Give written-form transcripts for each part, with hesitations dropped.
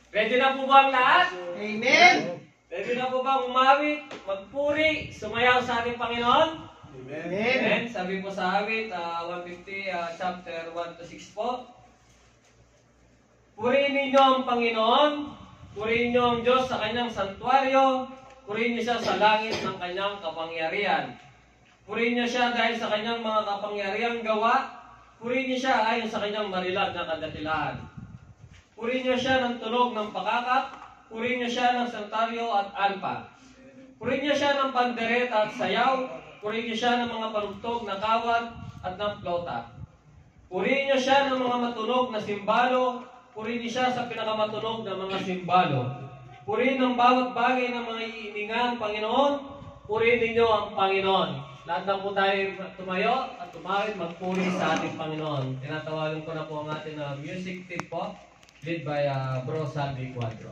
Ready na po ba ang lahat? Amen. Ready na po ba umawit, magpuri, sumayaw sa ating Panginoon? Amen. Amen. Sabi po sa awit, 150, chapter 1-6 po. Purihin ninyo ang Panginoon, purihin niyo ang Diyos sa kanyang santuaryo, purihin niyo siya sa langit ng kanyang kapangyarihan. Purihin niyo siya dahil sa kanyang mga kapangyarihang gawa, purihin niyo siya ayon sa kanyang marilag na kadakilaan. Purihin niyo siya ng tunog ng pakakak, purihin niyo siya ng santuaryo at alpa. Purihin niyo siya ng pandereta at sayaw, purihin niyo siya ng mga panugtog na kawat at ng flauta. Purihin niyo siya ng mga matunog na simbalo, purihin niyo siya sa pinakamatunog na mga simbalo. Purihin ng bawat bagay ng mga iiningan, Panginoon, purihin ninyo ang Panginoon. Lahat na po tayo tumayo at tumawid magpuri sa ating Panginoon. Tinatawagan ko na po ang ating music team po, led by Bro Salvi Cuadro.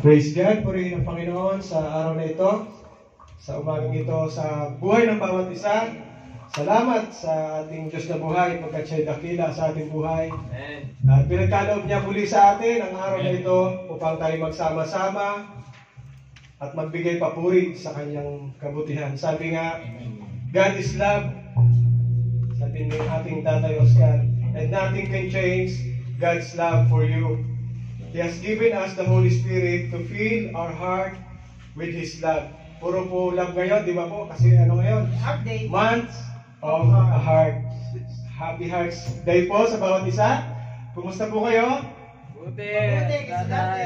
Praise God, purihin ang Panginoon sa araw na ito, sa umagang ito, sa buhay ng bawat isa. Salamat sa ating Diyos na buhay, pagkat siya'y dakila sa ating buhay. Amen. At pinagkaloob niya muli sa atin ang araw na ito upang tayo magsama-sama at magbigay papuri sa kanyang kabutihan. Sabi nga, God is love, sabi ng ating Tatay Oscar, and nothing can change God's love for you. He has given us the Holy Spirit to fill our heart with His love. Puro po love ngayon, di ba po? Kasi ano ngayon? Update. Month of a Heart. Happy Hearts Day po sa bawat isa. Kumusta po kayo? Buti.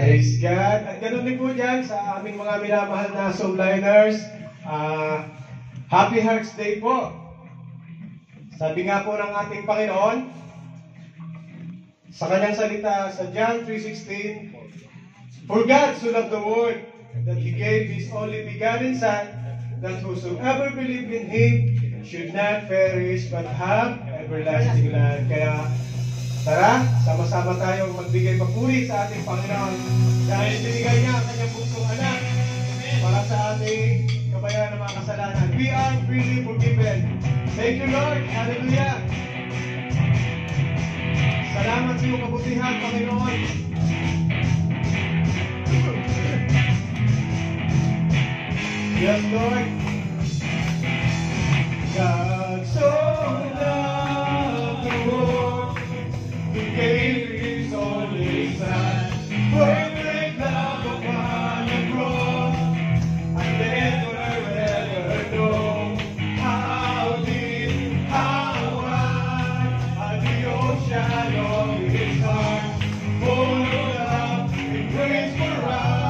Praise God. At ganoon din po dyan sa aming mga minamahal na Soulliners. Happy Hearts Day po. Sabi nga po ng ating Panginoon, sa kanyang salita sa John 3:16, For God so loved the world that He gave His only begotten Son, that whosoever believe in Him should not perish but have everlasting life. Kaya tara, sama-sama tayong magbigay papuri sa ating Panginoon dahil binigay niya ang kanyang bunsong anak para sa ating kabayaran ng mga kasalanan. We are freely forgiven. Thank you, Lord. Hallelujah. Salamat sa iyong kabutihan, Panginoon. Yes, Lord. God so loved the world, He gave His only Son. Perfect love upon the cross. I never ever know how deep, how wide the ocean of His heart, full of love and grace for us.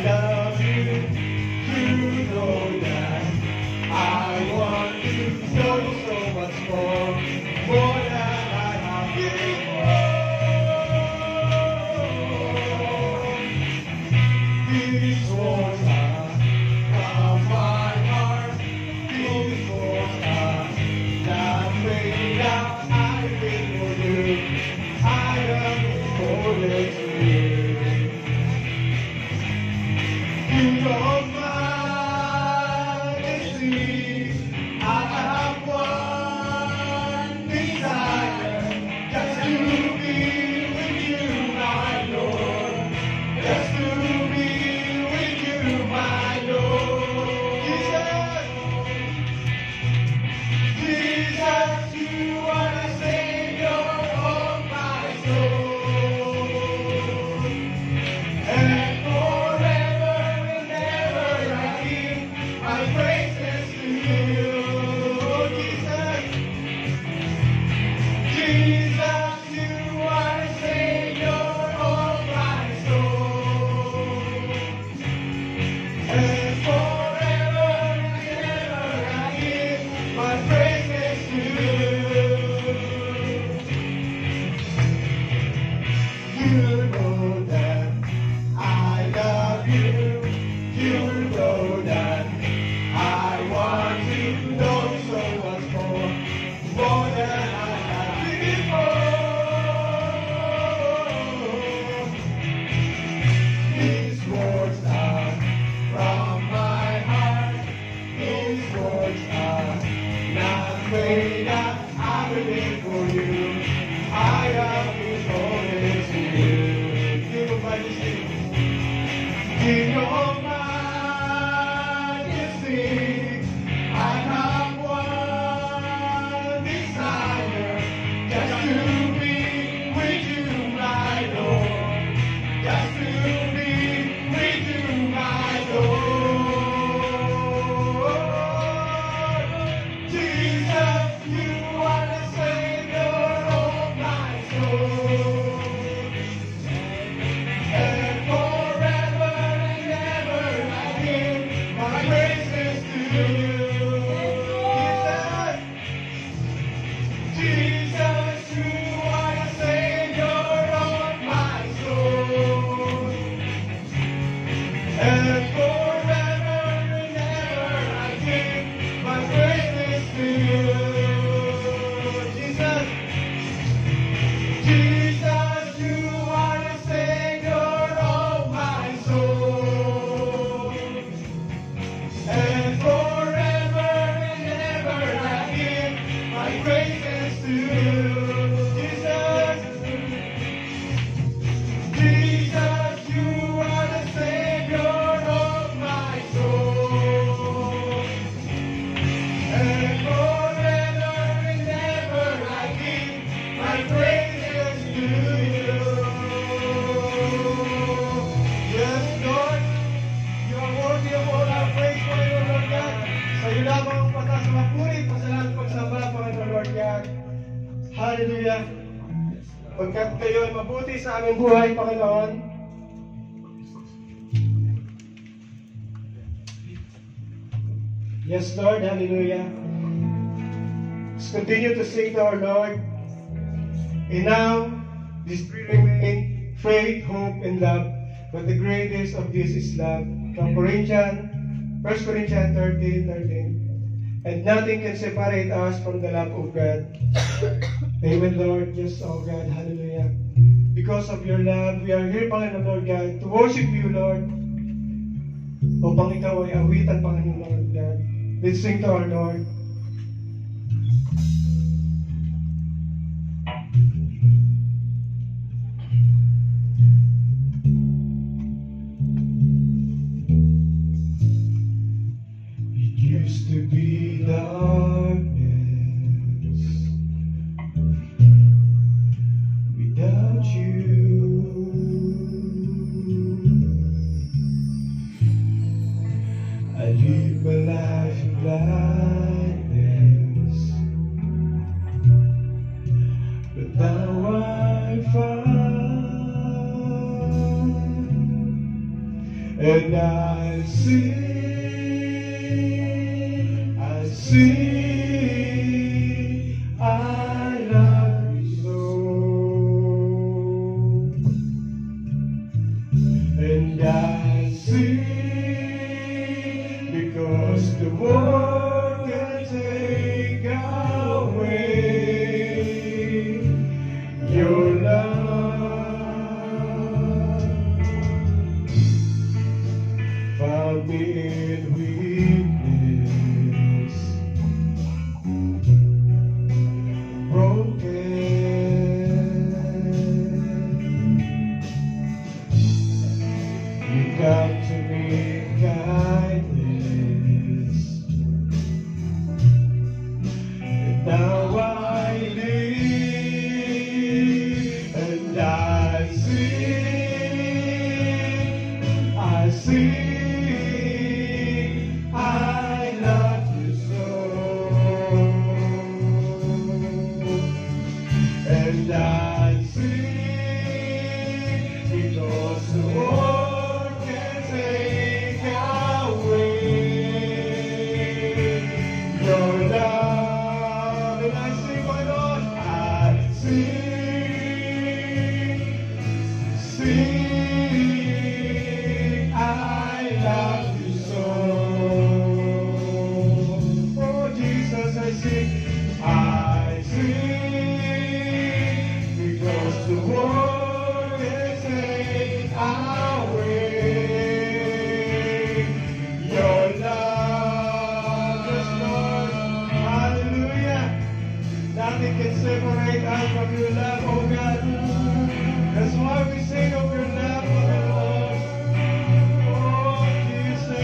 love you. You know that I want to know you so much more than I have before. These words are from my heart. These words are not made up. I wait for you. I am devoted to you. You know my destiny. I have one desire, just to be with you, my Lord. Just to be with you, my Lord. Jesus, you are the Savior of my soul. And forever and ever I give my praises to you. Jesus, Jesus, you are the Savior of my soul. And forever and ever I give my praises to you. You know that I love you. You know that I want to know so much more than I have before. These words are from my heart. These words are not made up. I will live for you. I am devoted to you. King of Majesty. King of Majesty. I have one desire, just to be with you, my Lord. Just to be with you, my Lord. Jesus, you are the Savior of my soul. And forever and ever I give my praises to you. Jesus, you are the Savior of my soul. And forever and ever I give my praises to you. Jesus, Jesus, you are the Savior of my soul. And forever and ever I give my praises to you. Jesus, Jesus, you are the Savior of my soul. And forever and ever I give my praises to you. Yes, Lord, you are worthy of all our praise, Panginoon Lord God. Sa iyo lamang ang patas na mapuri, pasalamat pagsamba, Panginoon Lord God. Hallelujah. Pagkat kayo ay mabuti sa aming buhay, Panginoon. Yes, Lord. Hallelujah. Let's continue to sing to our Lord. And now, these three remain: faith, hope, and love. But the greatest of this is love. From 1 Corinthians 13:13. And nothing can separate us from the love of God. Amen, Lord. Yes, oh God. Hallelujah. Because of your love, we are here, Panginoon Lord God, to worship you, Lord. Upang ikaw ay awitan, Panginoon Lord God. Let's sing to our Lord. It used to be darkness without you. I live my life in blindness, but now I find And I see, I love you so. And I see, because the world can take away your love. Found me in weakness, broken. You come to me in kindness, and now I live, and I see, I love you so. And I see, because the world can take away your love. And I see, my Lord, I see, I love you so. Oh Jesus, I see, because the world can take away your love. Yes, Lord, hallelujah. Nothing can separate us from your love, oh God. That's why we sing of your love, oh Lord. Oh Jesus.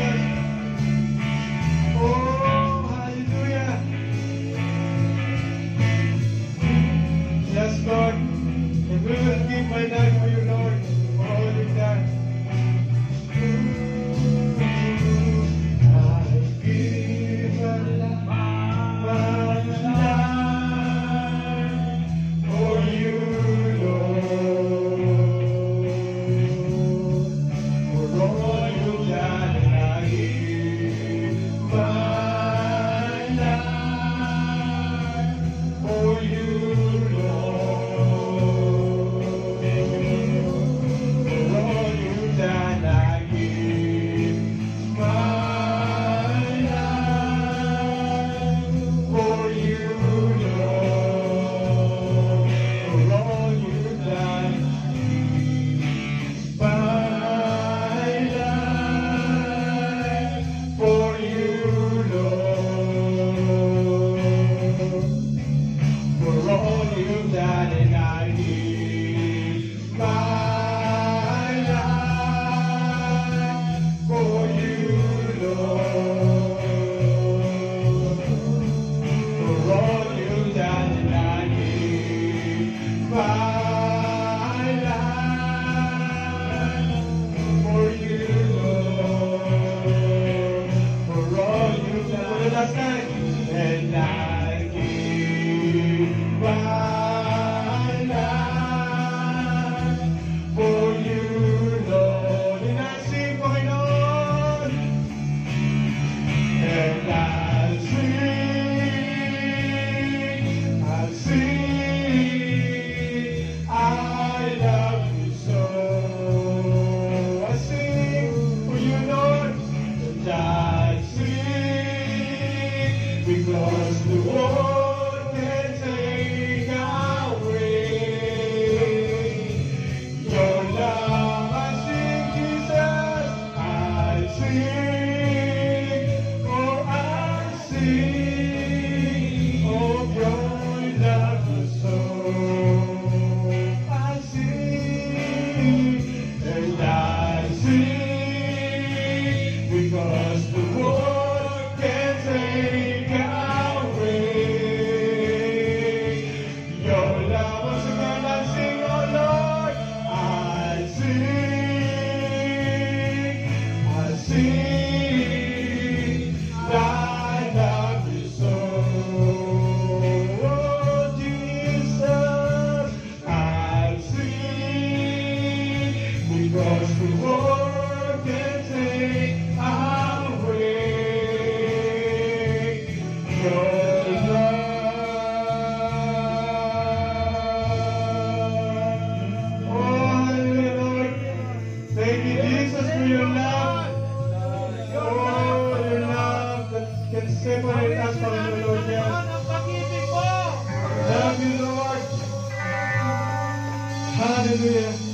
Thank you, Jesus, for your love. Oh, your love that can separate us from you, Lord. Yes. Love you, Lord. Hallelujah.